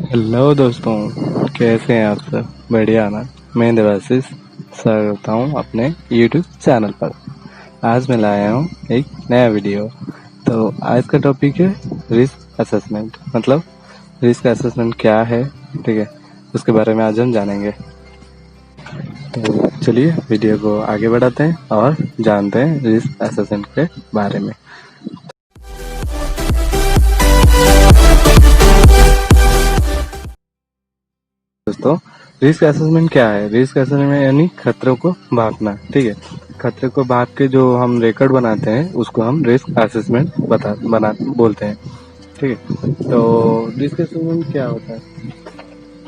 Hello दोस्तों, कैसे हैं आप सब? बढ़िया ना। मैं देवाशीष स्वागत करता हूँ अपने यूट्यूब चैनल पर। आज मैं लाया हूँ एक नया वीडियो। तो आज का टॉपिक है रिस्क असेसमेंट। मतलब रिस्क असेसमेंट क्या है, ठीक है, उसके बारे में आज हम जानेंगे। तो चलिए वीडियो को आगे बढ़ाते हैं और जानते हैं रिस्क असेसमेंट के बारे में। दोस्तों, रिस्क असेसमेंट क्या है? रिस्क असेसमेंट यानी खतरों को भांपना, ठीक है। खतरे को भांप के जो हम रिकॉर्ड बनाते हैं उसको हम रिस्क असेसमेंट बना बोलते हैं, ठीक है। तो रिस्क असेसमेंट क्या होता है?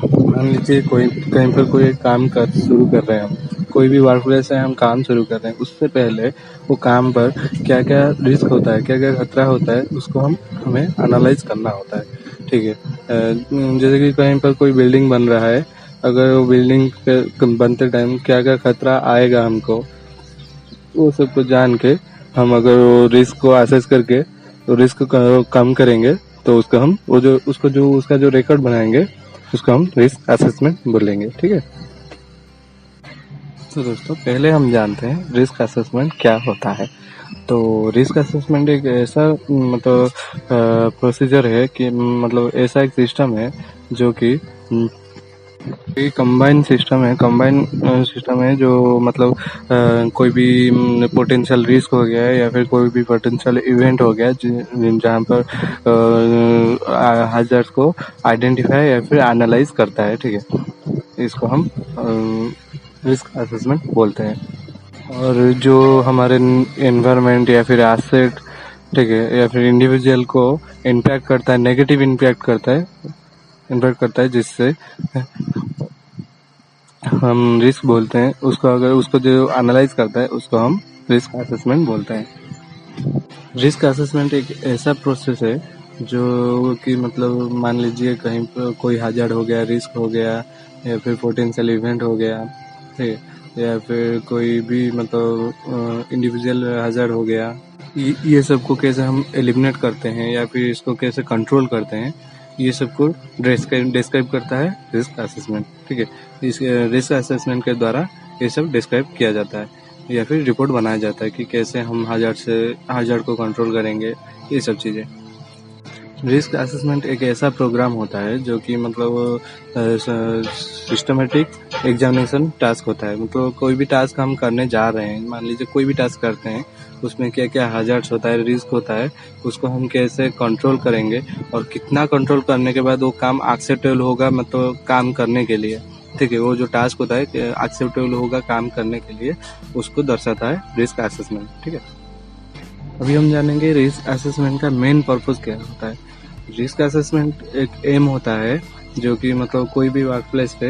मान लीजिए कोई कहीं पर कोई काम कर शुरू कर रहे हैं, हम कोई भी वर्क प्लेस है, हम काम शुरू कर रहे हैं, उससे पहले वो काम पर क्या क्या रिस्क होता है, क्या क्या खतरा होता है, उसको हमें एनालाइज करना होता है, ठीक है। जैसे कि कहीं पर कोई बिल्डिंग बन रहा है, अगर वो बिल्डिंग बनते टाइम क्या क्या खतरा आएगा हमको, वो सब को जान के हम अगर वो रिस्क को असेस करके तो रिस्क को कम करेंगे, तो उसका जो रिकॉर्ड बनाएंगे उसको हम रिस्क असेसमेंट बोलेंगे, ठीक है। तो दोस्तों, पहले हम जानते हैं रिस्क असेसमेंट क्या होता है। तो रिस्क असेसमेंट एक ऐसा मतलब प्रोसीजर है कि मतलब ऐसा एक सिस्टम है जो कि ये कंबाइन सिस्टम है जो मतलब कोई भी पोटेंशियल रिस्क हो गया है या फिर कोई भी पोटेंशियल इवेंट हो गया जहाँ पर हैजर्ड्स को आइडेंटिफाई या फिर एनालाइज करता है, ठीक है। इसको हम रिस्क असेसमेंट बोलते हैं। और जो हमारे एनवायरनमेंट या फिर एसेट, ठीक है, या फिर इंडिविजुअल को इम्पैक्ट करता है, नेगेटिव इम्पैक्ट करता है जिससे हम रिस्क बोलते हैं उसको। अगर उसको जो एनालाइज करता है उसको हम रिस्क असेसमेंट बोलते हैं। रिस्क असेसमेंट एक ऐसा प्रोसेस है जो कि मतलब मान लीजिए कहीं पर कोई हैजर्ड हो गया, रिस्क हो गया या फिर पोटेंशियल इवेंट हो गया, ठीक है, या फिर कोई भी मतलब इंडिविजुअल हैजर्ड हो गया, ये सब को कैसे हम एलिमिनेट करते हैं या फिर इसको कैसे कंट्रोल करते हैं, ये सब को डिस्क्राइब करता है रिस्क असेसमेंट, ठीक है। इस रिस्क असेसमेंट के द्वारा ये सब डिस्क्राइब किया जाता है या फिर रिपोर्ट बनाया जाता है कि कैसे हम हैजर्ड को कंट्रोल करेंगे, ये सब चीज़ें। रिस्क असेसमेंट एक ऐसा प्रोग्राम होता है जो कि मतलब सिस्टमेटिक एग्जामिनेशन टास्क होता है। मतलब कोई भी टास्क हम करने जा रहे हैं, मान लीजिए कोई भी टास्क करते हैं, उसमें क्या क्या हैजर्ड्स होता है, रिस्क होता है, उसको हम कैसे कंट्रोल करेंगे और कितना कंट्रोल करने के बाद वो काम एक्सेप्टेबल होगा मतलब काम करने के लिए, ठीक है। वो जो टास्क होता है एक्सेप्टेबल होगा काम करने के लिए, उसको दर्शाता है रिस्क असेसमेंट, ठीक है। अभी हम जानेंगे रिस्क असेसमेंट का मेन पर्पस क्या होता है। रिस्क असेसमेंट एक एम होता है जो कि मतलब कोई भी वर्क प्लेस पे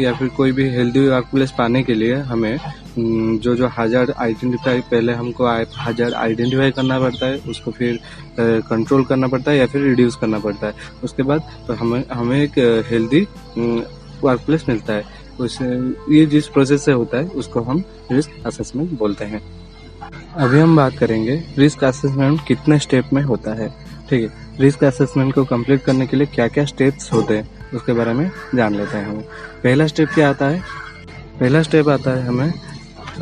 या फिर कोई भी हेल्दी वर्क प्लेस पाने के लिए हमें जो जो हैजर्ड आइडेंटिफाई, पहले हमको हैजर्ड आइडेंटिफाई करना पड़ता है, उसको फिर कंट्रोल करना पड़ता है या फिर रिड्यूस करना पड़ता है। उसके बाद तो हमें एक हेल्दी वर्क प्लेस मिलता है। ये जिस प्रोसेस से होता है उसको हम रिस्क असेसमेंट बोलते हैं। अभी हम बात करेंगे रिस्क असेसमेंट कितने स्टेप में होता है, ठीक है। रिस्क असेसमेंट को कंप्लीट करने के लिए क्या क्या स्टेप्स होते हैं उसके बारे में जान लेते हैं हम। पहला स्टेप क्या आता है? पहला स्टेप आता है हमें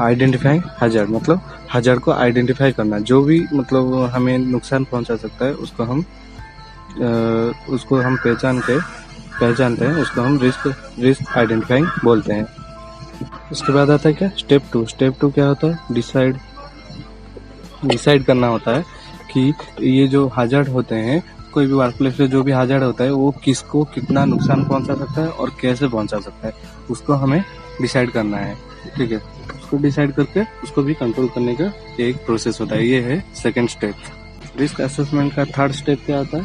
आइडेंटिफाइंग हैजर्ड, मतलब हैजर्ड को आइडेंटिफाई करना। जो भी मतलब हमें नुकसान पहुंचा सकता है उसको हम पहचानते हैं, उसको हम रिस्क आइडेंटिफाइंग बोलते हैं। उसके बाद आता है क्या? स्टेप टू क्या होता है? डिसाइड करना होता है कि ये जो हैजर्ड होते हैं, कोई भी वर्क प्लेस पे जो भी हैजर्ड होता है वो किसको कितना नुकसान पहुंचा सकता है और कैसे पहुंचा सकता है, उसको हमें डिसाइड करना है, ठीक है। उसको डिसाइड करके उसको भी कंट्रोल करने का एक प्रोसेस होता है। ये है सेकंड स्टेप। रिस्क असेसमेंट का थर्ड स्टेप क्या होता है?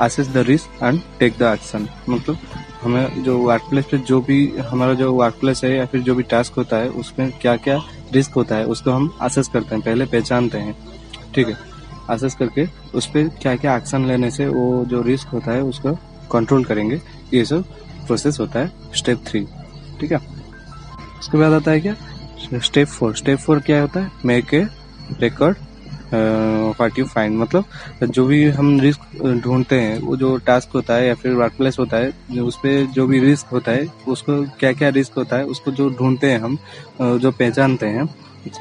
Assess the risk and take the action. मतलब हमें जो वर्क प्लेस पे जो भी हमारा जो वर्क प्लेस है या फिर जो भी टास्क होता है उसमें क्या क्या रिस्क होता है उसको हम असेस करते हैं, पहले पहचानते हैं, ठीक है। असेस करके उस पर क्या क्या एक्शन लेने से वो जो रिस्क होता है उसको कंट्रोल करेंगे। ये सब प्रोसेस होता है स्टेप 3, ठीक है। उसके बाद आता है क्या? स्टेप 4 क्या होता है? Make a record what you find, मतलब जो भी हम रिस्क ढूंढते हैं, वो जो टास्क होता है या फिर वर्क प्लेस होता है, उस पर जो भी रिस्क होता है, उसको क्या क्या रिस्क होता है, उसको जो ढूंढते हैं हम, जो पहचानते हैं,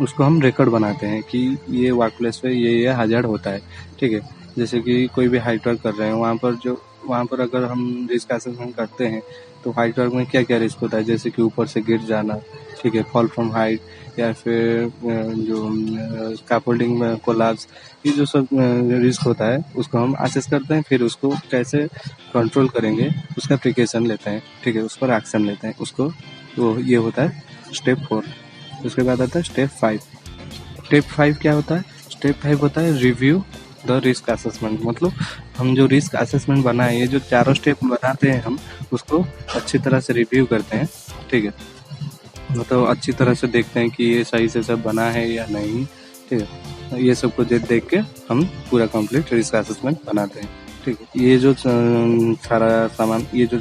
उसको हम रिकॉर्ड बनाते हैं कि ये वर्क प्लेस पे ये हैजर्ड होता है। ठीक है, जैसे कि कोई भी हाइट वर्क कर रहे हैं, वहाँ पर अगर हम रिस्क असेसमेंट करते हैं तो हाइट वर्क में क्या क्या रिस्क होता है, जैसे कि ऊपर से गिर जाना, ठीक है, फॉल फ्रॉम हाइट, या फिर जो स्कैफोल्डिंग में कोलैप्स, ये जो सब रिस्क होता है उसको हम असेस करते हैं। फिर उसको कैसे कंट्रोल करेंगे उसका प्रिकॉशन लेते हैं। ठीक है, उस पर एक्शन लेते हैं उसको। तो ये होता है स्टेप 4। उसके बाद आता है स्टेप 5। स्टेप 5 क्या होता है? स्टेप 5 होता है रिव्यू द रिस्क असेसमेंट। मतलब हम जो रिस्क असेसमेंट बनाए, ये जो चारों स्टेप बनाते हैं हम, उसको अच्छी तरह से रिव्यू करते हैं। ठीक है, मतलब अच्छी तरह से देखते हैं कि ये सही से सब बना है या नहीं। ठीक है, ये सब को देख के हम पूरा कंप्लीट रिस्क असेसमेंट बनाते हैं। ठीक है, ये जो सारा सामान, ये जो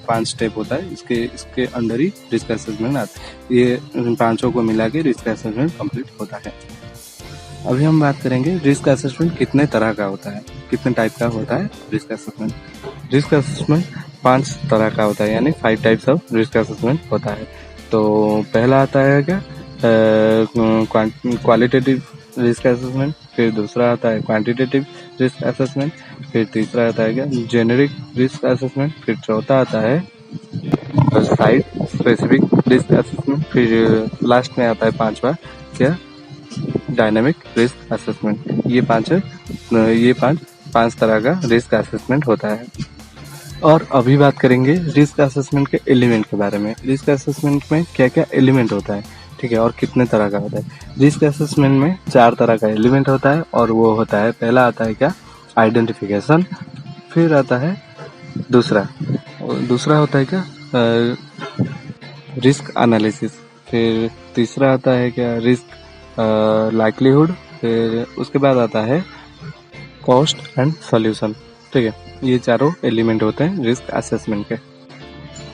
5 स्टेप होता है, इसके अंडर ही रिस्क असेसमेंट आता है। ये पांचों को मिला के रिस्क असेसमेंट कंप्लीट होता है। अभी हम बात करेंगे रिस्क असेसमेंट कितने तरह का होता है, कितने टाइप का होता है रिस्क असेसमेंट। रिस्क असेसमेंट 5 तरह का होता है, यानी 5 टाइप्स ऑफ रिस्क असेसमेंट होता है। तो पहला आता है क्या, क्वालिटेटिव रिस्क असेसमेंट, फिर दूसरा आता है क्वांटिटेटिव रिस्क असेसमेंट, फिर तीसरा आता है क्या, जेनेरिक रिस्क असेसमेंट, फिर चौथा आता है साइट स्पेसिफिक रिस्क असेसमेंट, फिर लास्ट में आता है पांचवा क्या, डायनामिक रिस्क असेसमेंट। ये पांच तरह का रिस्क असेसमेंट होता है। और अभी बात करेंगे रिस्क असेसमेंट के एलिमेंट के बारे में। रिस्क असेसमेंट में क्या क्या एलिमेंट होता है, ठीक है, और कितने तरह का होता है। रिस्क असेसमेंट में 4 तरह का एलिमेंट होता है, और वो होता है, पहला आता है क्या, आइडेंटिफिकेशन, फिर आता है दूसरा होता है क्या, रिस्क एनालिसिस, फिर तीसरा आता है क्या, रिस्क लाइक्लीहुड, फिर उसके बाद आता है कॉस्ट एंड सॉल्यूशन। ठीक है, ये चारों एलिमेंट होते हैं रिस्क असेसमेंट के।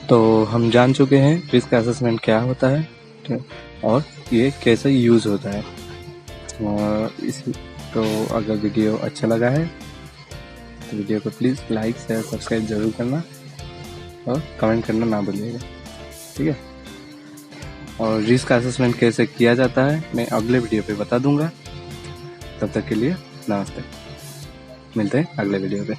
तो हम जान चुके हैं रिस्क असेसमेंट क्या होता है, ठीक है, और ये कैसे यूज होता है। तो अगर वीडियो अच्छा लगा है तो वीडियो को प्लीज़ लाइक शेयर सब्सक्राइब जरूर करना, और कमेंट करना ना भूलिएगा। ठीक है, और रिस्क असेसमेंट कैसे किया जाता है मैं अगले वीडियो पे बता दूंगा। तब तक के लिए नमस्ते, मिलते हैं अगले वीडियो पे।